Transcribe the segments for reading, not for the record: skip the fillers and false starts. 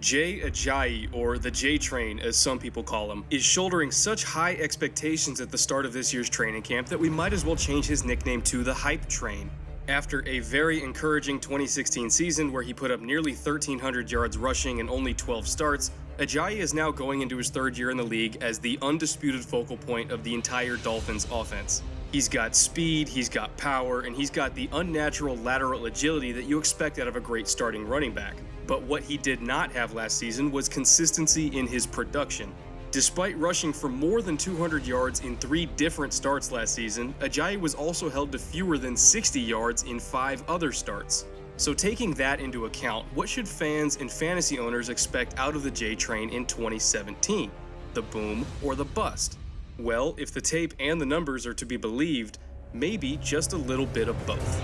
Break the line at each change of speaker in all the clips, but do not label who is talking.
Jay Ajayi, or the J Train as some people call him, is shouldering such high expectations at the start of this year's training camp that we might as well change his nickname to the Hype Train. After a very encouraging 2016 season where he put up nearly 1,300 yards rushing and only 12 starts, Ajayi is now going into his third year in the league as the undisputed focal point of the entire Dolphins offense. He's got speed, he's got power, and he's got the unnatural lateral agility that you expect out of a great starting running back. But what he did not have last season was consistency in his production. Despite rushing for more than 200 yards in 3 different starts last season, Ajayi was also held to fewer than 60 yards in 5 other starts. So taking that into account, what should fans and fantasy owners expect out of the J Train in 2017? The boom or the bust? Well, if the tape and the numbers are to be believed, maybe just a little bit of both.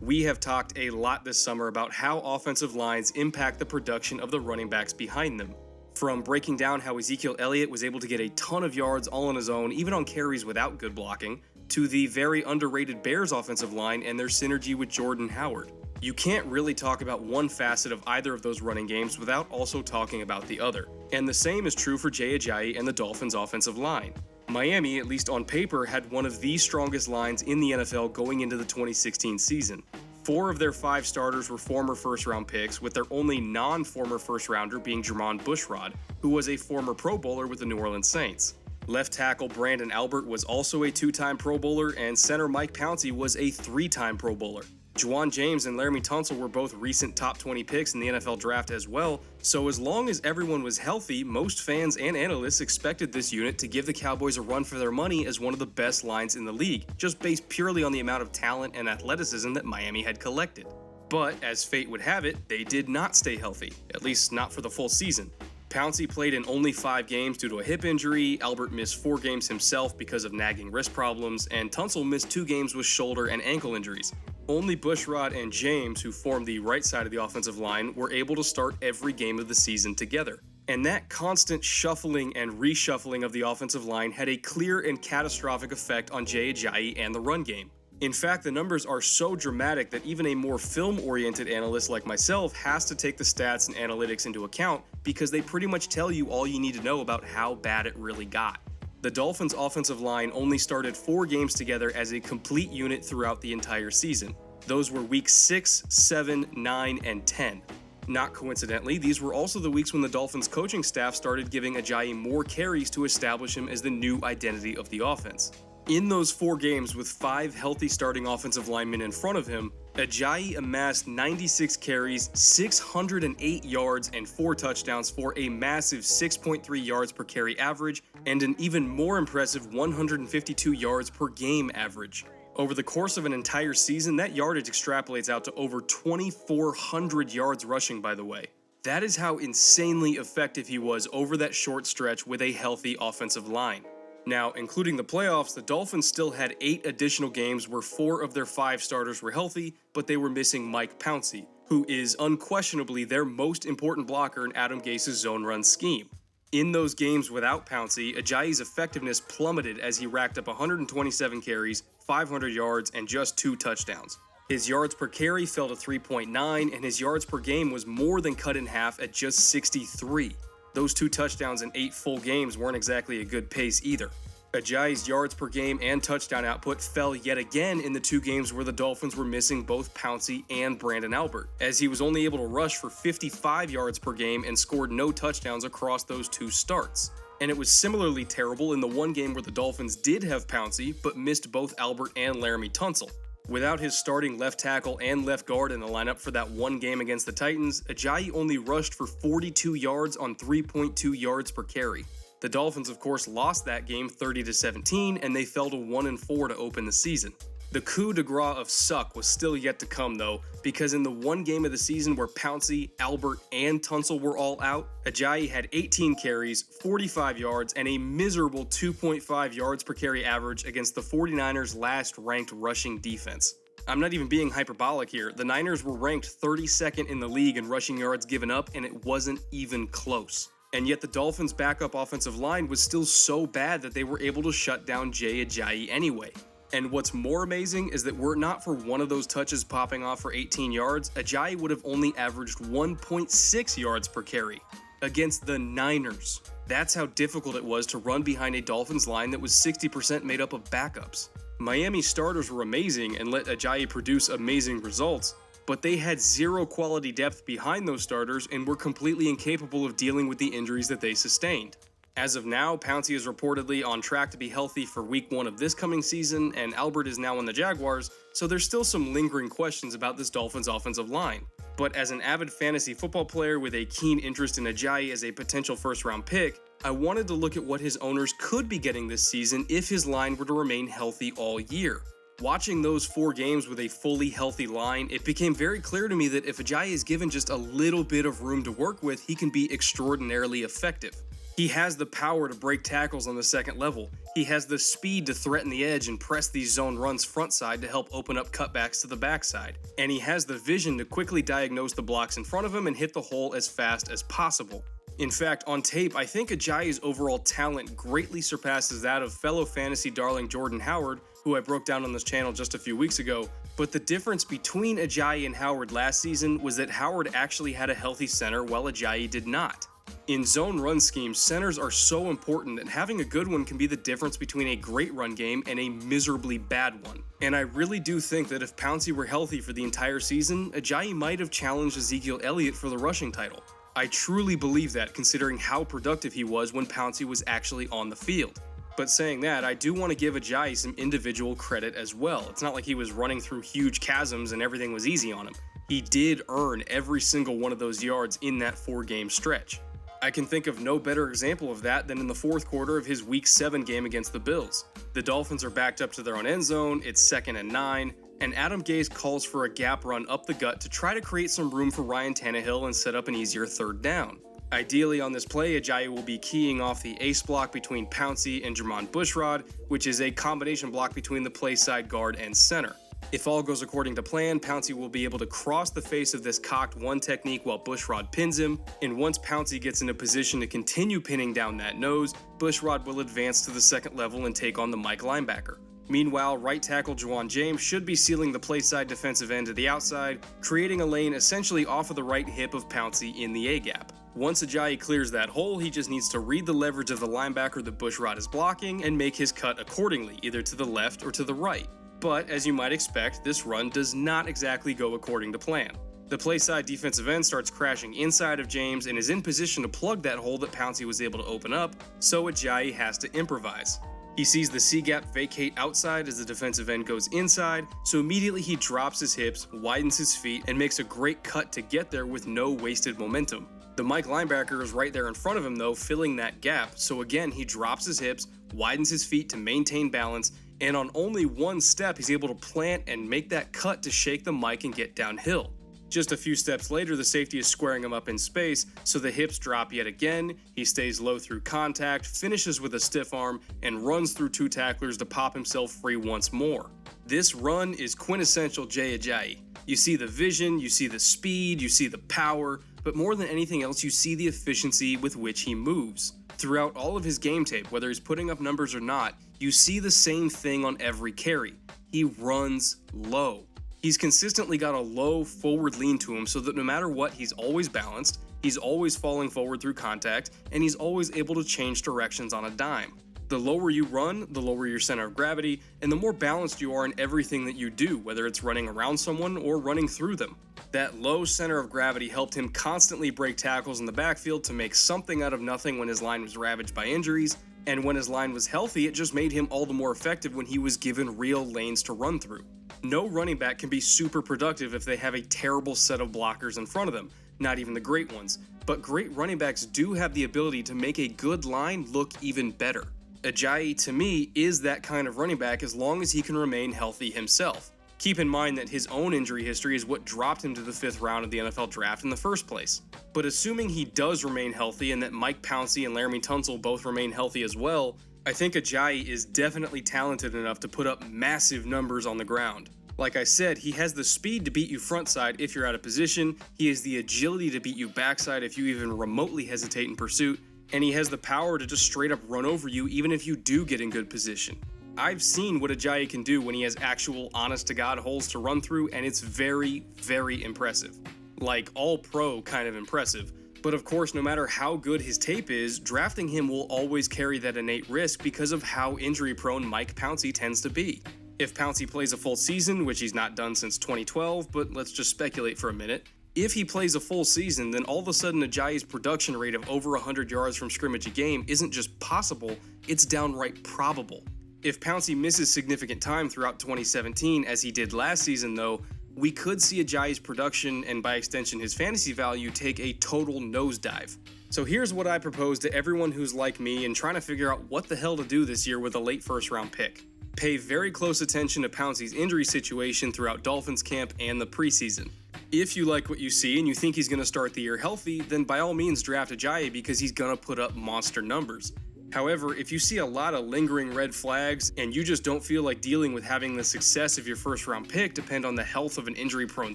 We have talked a lot this summer about how offensive lines impact the production of the running backs behind them. From breaking down how Ezekiel Elliott was able to get a ton of yards all on his own, even on carries without good blocking, to the very underrated Bears offensive line and their synergy with Jordan Howard. You can't really talk about one facet of either of those running games without also talking about the other. And the same is true for Jay Ajayi and the Dolphins offensive line. Miami, at least on paper, had one of the strongest lines in the NFL going into the 2016 season. 4 of their 5 starters were former first-round picks, with their only non-former first-rounder being Jermon Bushrod, who was a former Pro Bowler with the New Orleans Saints. Left tackle Brandon Albert was also a 2-time Pro Bowler, and center Mike Pouncey was a 3-time Pro Bowler. Juwan James and Laramie Tunsil were both recent top 20 picks in the NFL draft as well, so as long as everyone was healthy, most fans and analysts expected this unit to give the Cowboys a run for their money as one of the best lines in the league, just based purely on the amount of talent and athleticism that Miami had collected. But, as fate would have it, they did not stay healthy, at least not for the full season. Pouncey played in only 5 games due to a hip injury, Albert missed 4 games himself because of nagging wrist problems, and Tunsil missed 2 games with shoulder and ankle injuries. Only Bushrod and James, who formed the right side of the offensive line, were able to start every game of the season together. And that constant shuffling and reshuffling of the offensive line had a clear and catastrophic effect on Jay Ajayi and the run game. In fact, the numbers are so dramatic that even a more film-oriented analyst like myself has to take the stats and analytics into account because they pretty much tell you all you need to know about how bad it really got. The Dolphins' offensive line only started 4 games together as a complete unit throughout the entire season. Those were weeks 6, 7, 9, and 10. Not coincidentally, these were also the weeks when the Dolphins' coaching staff started giving Ajayi more carries to establish him as the new identity of the offense. In those 4 games with 5 healthy starting offensive linemen in front of him, Ajayi amassed 96 carries, 608 yards, and 4 touchdowns for a massive 6.3 yards per carry average and an even more impressive 152 yards per game average. Over the course of an entire season, that yardage extrapolates out to over 2,400 yards rushing, by the way. That is how insanely effective he was over that short stretch with a healthy offensive line. Now, including the playoffs, the Dolphins still had 8 additional games where 4 of their 5 starters were healthy, but they were missing Mike Pouncey, who is unquestionably their most important blocker in Adam Gase's zone run scheme. In those games without Pouncey, Ajayi's effectiveness plummeted as he racked up 127 carries, 500 yards, and just 2 touchdowns. His yards per carry fell to 3.9, and his yards per game was more than cut in half at just 63. Those 2 touchdowns in 8 full games weren't exactly a good pace either. Ajayi's yards per game and touchdown output fell yet again in the 2 games where the Dolphins were missing both Pouncey and Brandon Albert, as he was only able to rush for 55 yards per game and scored no touchdowns across those 2 starts. And it was similarly terrible in the 1 game where the Dolphins did have Pouncey, but missed both Albert and Laramie Tunsil. Without his starting left tackle and left guard in the lineup for that 1 game against the Titans, Ajayi only rushed for 42 yards on 3.2 yards per carry. The Dolphins, of course, lost that game 30-17, and they fell to 1-4 to open the season. The coup de grace of suck was still yet to come, though, because in the 1 game of the season where Pouncey, Albert, and Tunsil were all out, Ajayi had 18 carries, 45 yards, and a miserable 2.5 yards per carry average against the 49ers' last-ranked rushing defense. I'm not even being hyperbolic here. The Niners were ranked 32nd in the league in rushing yards given up, and it wasn't even close. And yet the Dolphins' backup offensive line was still so bad that they were able to shut down Ajayi anyway. And what's more amazing is that were it not for one of those touches popping off for 18 yards, Ajayi would have only averaged 1.6 yards per carry against the Niners. That's how difficult it was to run behind a Dolphins line that was 60% made up of backups. Miami's starters were amazing and let Ajayi produce amazing results, but they had zero quality depth behind those starters and were completely incapable of dealing with the injuries that they sustained. As of now, Pouncey is reportedly on track to be healthy for week 1 of this coming season, and Albert is now on the Jaguars, so there's still some lingering questions about this Dolphins offensive line. But as an avid fantasy football player with a keen interest in Ajayi as a potential first-round pick, I wanted to look at what his owners could be getting this season if his line were to remain healthy all year. Watching those 4 games with a fully healthy line, it became very clear to me that if Ajayi is given just a little bit of room to work with, he can be extraordinarily effective. He has the power to break tackles on the second level. He has the speed to threaten the edge and press these zone runs front side to help open up cutbacks to the backside. And he has the vision to quickly diagnose the blocks in front of him and hit the hole as fast as possible. In fact, on tape, I think Ajayi's overall talent greatly surpasses that of fellow fantasy darling Jordan Howard, who I broke down on this channel just a few weeks ago. But the difference between Ajayi and Howard last season was that Howard actually had a healthy center while Ajayi did not. In zone run schemes, centers are so important that having a good one can be the difference between a great run game and a miserably bad one. And I really do think that if Pouncey were healthy for the entire season, Ajayi might have challenged Ezekiel Elliott for the rushing title. I truly believe that, considering how productive he was when Pouncey was actually on the field. But saying that, I do want to give Ajayi some individual credit as well. It's not like he was running through huge chasms and everything was easy on him. He did earn every single one of those yards in that 4-game stretch. I can think of no better example of that than in the fourth quarter of his Week 7 game against the Bills. The Dolphins are backed up to their own end zone, it's 2nd and 9, and Adam Gase calls for a gap run up the gut to try to create some room for Ryan Tannehill and set up an easier 3rd down. Ideally on this play, Ajayi will be keying off the ace block between Pouncey and Jermon Bushrod, which is a combination block between the play side guard and center. If all goes according to plan, Pouncey will be able to cross the face of this cocked 1 technique while Bushrod pins him, and once Pouncey gets in a position to continue pinning down that nose, Bushrod will advance to the 2nd level and take on the Mike linebacker. Meanwhile, right tackle Juwan James should be sealing the play side defensive end to the outside, creating a lane essentially off of the right hip of Pouncey in the A-gap. Once Ajayi clears that hole, he just needs to read the leverage of the linebacker that Bushrod is blocking and make his cut accordingly, either to the left or to the right. But, as you might expect, this run does not exactly go according to plan. The play side defensive end starts crashing inside of James and is in position to plug that hole that Pouncey was able to open up, so Ajayi has to improvise. He sees the C-gap vacate outside as the defensive end goes inside, so immediately he drops his hips, widens his feet, and makes a great cut to get there with no wasted momentum. The Mike linebacker is right there in front of him though, filling that gap, so again he drops his hips, widens his feet to maintain balance, and on only 1 step he's able to plant and make that cut to shake the Mike and get downhill. Just a few steps later, the safety is squaring him up in space, so the hips drop yet again, he stays low through contact, finishes with a stiff arm, and runs through 2 tacklers to pop himself free once more. This run is quintessential Ajayi. You see the vision, you see the speed, you see the power, but more than anything else, you see the efficiency with which he moves. Throughout all of his game tape, whether he's putting up numbers or not, you see the same thing on every carry. He runs low. He's consistently got a low forward lean to him so that no matter what, he's always balanced, he's always falling forward through contact, and he's always able to change directions on a dime. The lower you run, the lower your center of gravity, and the more balanced you are in everything that you do, whether it's running around someone or running through them. That low center of gravity helped him constantly break tackles in the backfield to make something out of nothing when his line was ravaged by injuries, and when his line was healthy, it just made him all the more effective when he was given real lanes to run through. No running back can be super productive if they have a terrible set of blockers in front of them, not even the great ones, but great running backs do have the ability to make a good line look even better. Ajayi, to me, is that kind of running back as long as he can remain healthy himself. Keep in mind that his own injury history is what dropped him to the 5th round of the NFL draft in the first place. But assuming he does remain healthy and that Mike Pouncey and Laramie Tunsil both remain healthy as well, I think Ajayi is definitely talented enough to put up massive numbers on the ground. Like I said, he has the speed to beat you frontside if you're out of position, he has the agility to beat you backside if you even remotely hesitate in pursuit, and he has the power to just straight up run over you even if you do get in good position. I've seen what Ajayi can do when he has actual honest-to-God holes to run through, and it's very, very impressive. Like all-pro kind of impressive. But of course, no matter how good his tape is, drafting him will always carry that innate risk because of how injury-prone Mike Pouncey tends to be. If Pouncey plays a full season, which he's not done since 2012, but let's just speculate for a minute, if he plays a full season, then all of a sudden Ajayi's production rate of over 100 yards from scrimmage a game isn't just possible, it's downright probable. If Pouncey misses significant time throughout 2017, as he did last season though, we could see Ajayi's production, and by extension his fantasy value, take a total nosedive. So here's what I propose to everyone who's like me and trying to figure out what the hell to do this year with a late first round pick. Pay very close attention to Pouncey's injury situation throughout Dolphins camp and the preseason. If you like what you see and you think he's going to start the year healthy, then by all means draft Ajayi because he's going to put up monster numbers. However, if you see a lot of lingering red flags and you just don't feel like dealing with having the success of your first round pick depend on the health of an injury-prone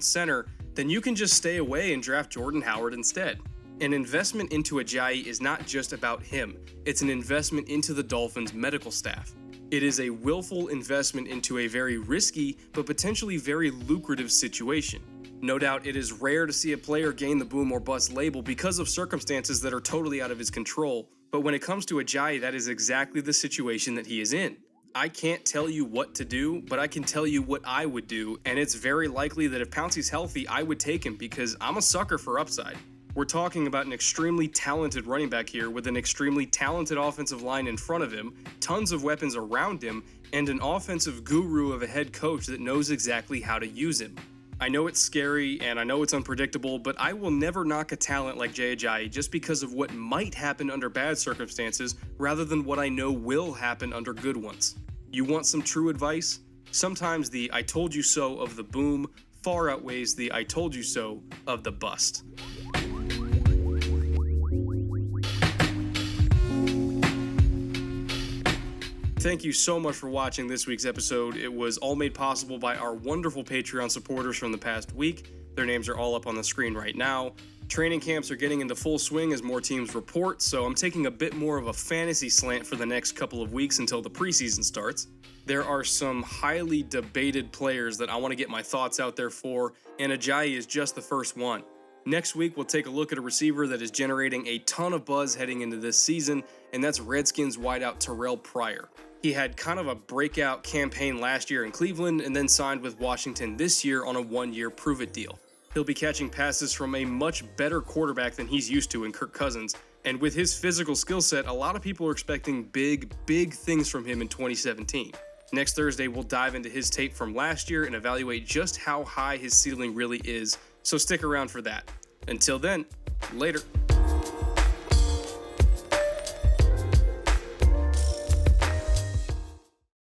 center, then you can just stay away and draft Jordan Howard instead. An investment into Ajayi is not just about him, it's an investment into the Dolphins' medical staff. It is a willful investment into a very risky but potentially very lucrative situation. No doubt it is rare to see a player gain the boom or bust label because of circumstances that are totally out of his control, but when it comes to Ajayi, that is exactly the situation that he is in. I can't tell you what to do, but I can tell you what I would do, and it's very likely that if Pouncey's healthy, I would take him because I'm a sucker for upside. We're talking about an extremely talented running back here with an extremely talented offensive line in front of him, tons of weapons around him, and an offensive guru of a head coach that knows exactly how to use him. I know it's scary and I know it's unpredictable, but I will never knock a talent like Jay Ajayi just because of what might happen under bad circumstances rather than what I know will happen under good ones. You want some true advice? Sometimes the I told you so of the boom far outweighs the I told you so of the bust. Thank you so much for watching this week's episode. It was all made possible by our wonderful Patreon supporters from the past week. Their names are all up on the screen right now. Training camps are getting into full swing as more teams report, so I'm taking a bit more of a fantasy slant for the next couple of weeks until the preseason starts. There are some highly debated players that I want to get my thoughts out there for, and Ajayi is just the first one. Next week, we'll take a look at a receiver that is generating a ton of buzz heading into this season, and that's Redskins wideout Terrelle Pryor. He had kind of a breakout campaign last year in Cleveland and then signed with Washington this year on a one-year prove-it deal. He'll be catching passes from a much better quarterback than he's used to in Kirk Cousins, and with his physical skill set, a lot of people are expecting big things from him in 2017. Next Thursday, we'll dive into his tape from last year and evaluate just how high his ceiling really is, so stick around for that. Until then, later.